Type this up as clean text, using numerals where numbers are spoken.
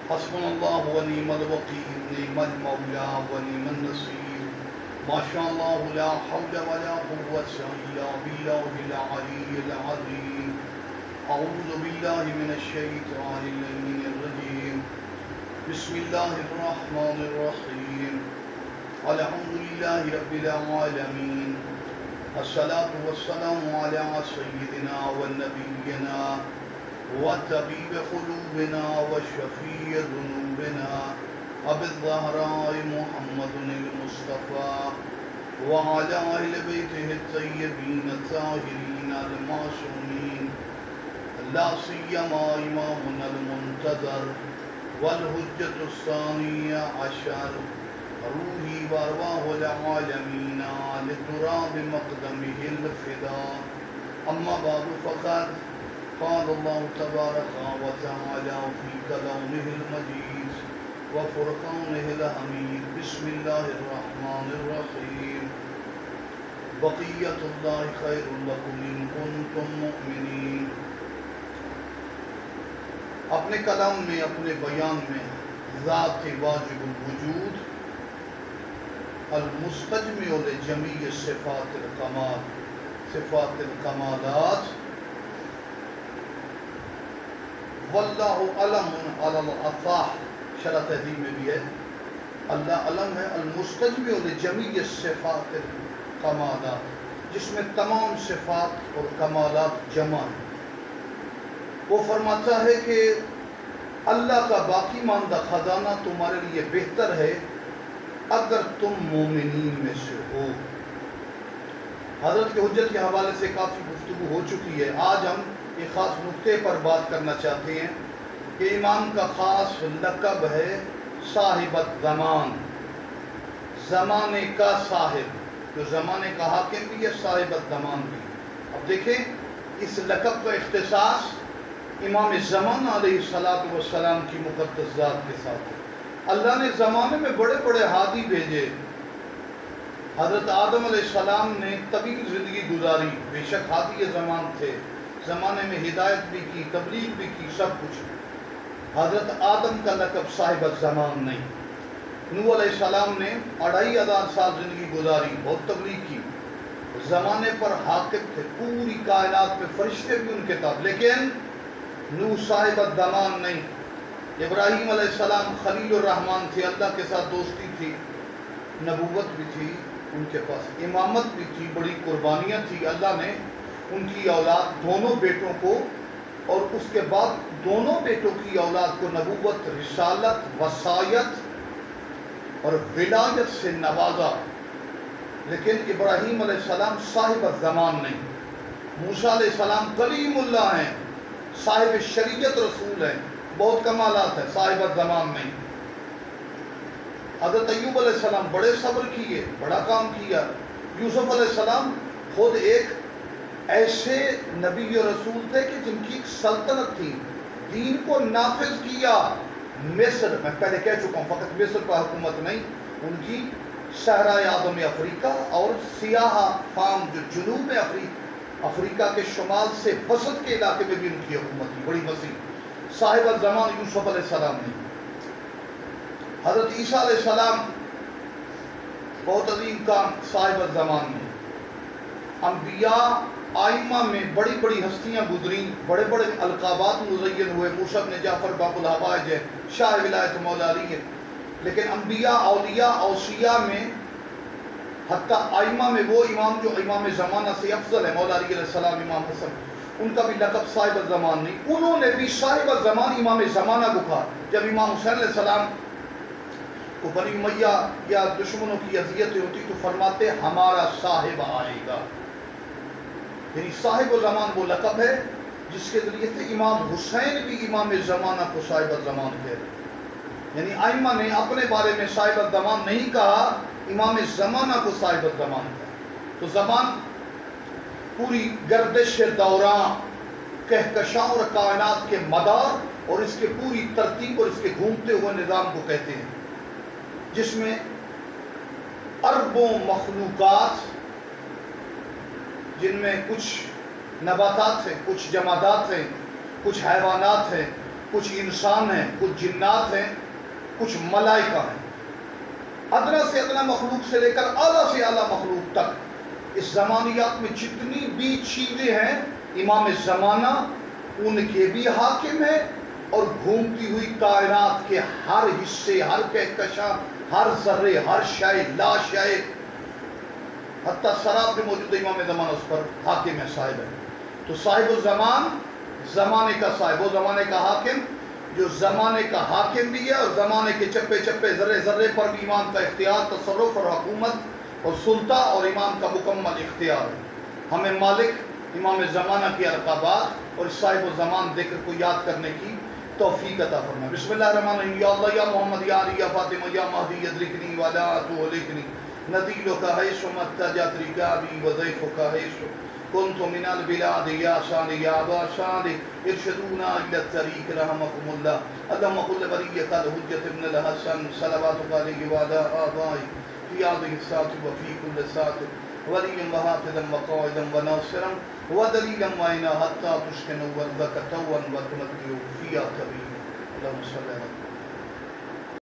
حسبنا اللہ ونعم الوکیل، نعم المولا ونعم النصیر، ما شاء اللہ لا حول ولا قوة الا باللہ العلی العظیم۔ اعوذ باللہ من الشیطان اللعین الرجیم، بسم اللہ الرحمن الرحیم، الحمد للہ رب العالمین، الصلاة والسلام علی سیدنا و نبینا وطبیب قلوبنا وشفیع ذنوبنا ابی الزہراء محمد المصطفى وعلی اہل بیتہ الطیبین الطاہرین المعصومین، لا سیما امامنا المنتظر والحجة الثانی عشر، روحی وارواح العالمین لتراب مقدمہ الفداء، اما بعد فقد قال اللہ تبارک و تعالی فی کلامہ المجید وفرقانہ الحمید، بسم اللہ الرحمن الرحیم، بقیت اللہ خیر لکم ان کنتم مؤمنین۔ اپنے کلام میں، اپنے بیان میں ذات واجب الوجود المستجمع لجمیع صفات الکمال، صفات الکمالات، واللہ علم علی الاصح، شرح تہذیب میں بھی ہے، اللہ علم ہے المستجمع لجمیع صفات الکمالات، جس میں تمام صفات اور کمالات جمع ہیں۔ وہ فرماتا ہے کہ اللہ کا باقی ماندہ خزانہ تمہارے لیے بہتر ہے اگر تم مومنین میں سے ہو۔ حضرت کے حجت کے حوالے سے کافی گفتگو ہو چکی ہے، آج ہم ایک خاص نقطے پر بات کرنا چاہتے ہیں کہ امام کا خاص لقب ہے صاحب الزمان، زمانے کا صاحب، جو زمانے کا حاکم بھی ہے، صاحب الزمان بھی۔ اب دیکھیں اس لقب کا اختصاص امام زمان علیہ السلام کی مقدس ذات کے ساتھ ہے۔ اللہ نے زمانے میں بڑے بڑے ہادی بھیجے، حضرت آدم علیہ السلام نے طویل زندگی گزاری، بے شک ہادی زمان تھے، زمانے میں ہدایت بھی کی، تبلیغ بھی کی، سب کچھ۔ حضرت آدم کا لقب صاحب الزمان نہیں۔ نوح علیہ السلام نے 2500 سال زندگی گزاری، بہت تبلیغ کی، زمانے پر حاکم تھے، پوری کائنات میں فرشتے بھی ان کے تابع، لیکن نوح صاحب الزمان نہیں۔ ابراہیم علیہ السلام خلیل الرحمن تھے، اللہ کے ساتھ دوستی تھی، نبوت بھی تھی ان کے پاس، امامت بھی تھی، بڑی قربانیاں تھی۔ اللہ نے ان کی اولاد دونوں بیٹوں کو اور اس کے بعد دونوں بیٹوں کی اولاد کو نبوت، رسالت، وصایت اور ولایت سے نوازا، لیکن ابراہیم علیہ السلام صاحب الزمان نہیں۔ موسیٰ علیہ السلام کلیم اللہ ہیں، صاحب شریعت رسول ہیں، بہت کمالات ہیں، صاحب الزمان نہیں۔ حضرت ایوب علیہ السلام بڑے صبر کیے، بڑا کام کیا۔ یوسف علیہ السلام خود ایک ایسے نبی و رسول تھے کہ جن کی ایک سلطنت تھی، دین کو نافذ کیا۔ مصر، میں پہلے کہہ چکا ہوں، فقط مصر پر حکومت نہیں، ان کی صحرائے آدم افریقہ اور سیاہ فام جو جنوب افریقہ کے شمال سے وسط کے علاقے میں بھی ان کی حکومت تھی، بڑی وسیع۔ صاحب الزمان یوسف علیہ السلام نے۔ حضرت عیسیٰ علیہ السلام بہت عظیم کام، صاحب الزمان نے۔ انبیاء آئمہ میں بڑی بڑی ہستیاں گزریں، بڑے بڑے القابات مزین ہوئے، موسیٰ بن جعفر باب الحوائج ہے، شاہ ولایت مولا علی ہے، لیکن انبیاء، اولیاء، اوصیاء میں حتیٰ آئمہ میں وہ امام جو امام زمانہ سے افضل ہے، مولا علی علیہ السلام، امام حسن، ان کا بھی لقب صاحب الزمان نہیں۔ انہوں نے بھی صاحب الزمان امام زمانہ کو کہا۔ جب امام حسین علیہ السلام کو بنی امیہ یا دشمنوں کی اذیتیں ہوتی تو فرماتے ہمارا صاحب آئے گا، یعنی صاحب الزمان وہ لقب ہے جس کے ذریعے سے امام حسین بھی امام زمانہ کو صاحب الزمان کہتے، یعنی آئمہ نے اپنے بارے میں صاحب الزمان نہیں کہا، امام زمانہ کو صاحب الزمان کہا۔ تو زمان پوری گردش دوران، کہکشاں اور کائنات کے مدار اور اس کے پوری ترتیب اور اس کے گھومتے ہوئے نظام کو کہتے ہیں، جس میں اربوں مخلوقات، جن میں کچھ نباتات ہیں، کچھ جمادات ہیں، کچھ حیوانات ہیں، کچھ انسان ہیں، کچھ جنات ہیں، کچھ ملائکہ ہیں، ادنا سے ادنا مخلوق سے لے کر اعلیٰ سے اعلیٰ مخلوق تک، اس زمانیات میں جتنی بھی چیزیں ہیں امام زمانہ ان کے بھی حاکم ہیں، اور گھومتی ہوئی کائنات کے ہر حصے، ہر کہکشاں، ہر ذرے، ہر شے، لا شے، حتیٰ سراب میں موجود امام زمانہ اس پر حاکم ہے، صاحب ہے۔ تو صاحب الزمان، زمانے کا صاحب، وہ زمانے کا حاکم جو زمانے کا حاکم بھی ہے، اور زمانے کے چپے چپے ذرے ذرے پر بھی امام کا اختیار، تصرف اور حکومت اور سلطہ اور امام کا مکمل اختیار ہے۔ ہمیں مالک امام زمانہ کی القابات اور صاحب الزمان ذکر کو یاد کرنے کی توفیق عطا فرمائے۔ بسم اللہ الرحمن الرحیم۔ یا اللہ یا محمد یا علی یا فاطمہ یا مہدی ادرکنی ولا تہلکنی، نذیلک حیث متجت رکابی وضیفک حیث کنت من البلاد یا صالح یا ابا صالح ارشدونا الی الطریق رحمکم اللہ۔ اللہم قل ولیک الحجۃ ابن الحسن صلواتک علیہ وعلی آبائہ فی هذه الساعة وفی کل ساعة ولیا وحافظا وقائدا وناصرا ودلیلا معینا حتی تسکنوا الارض طوعا وتمتعوا فیہا طویلا۔ اللہم صلی اللہ علیہ وسلم۔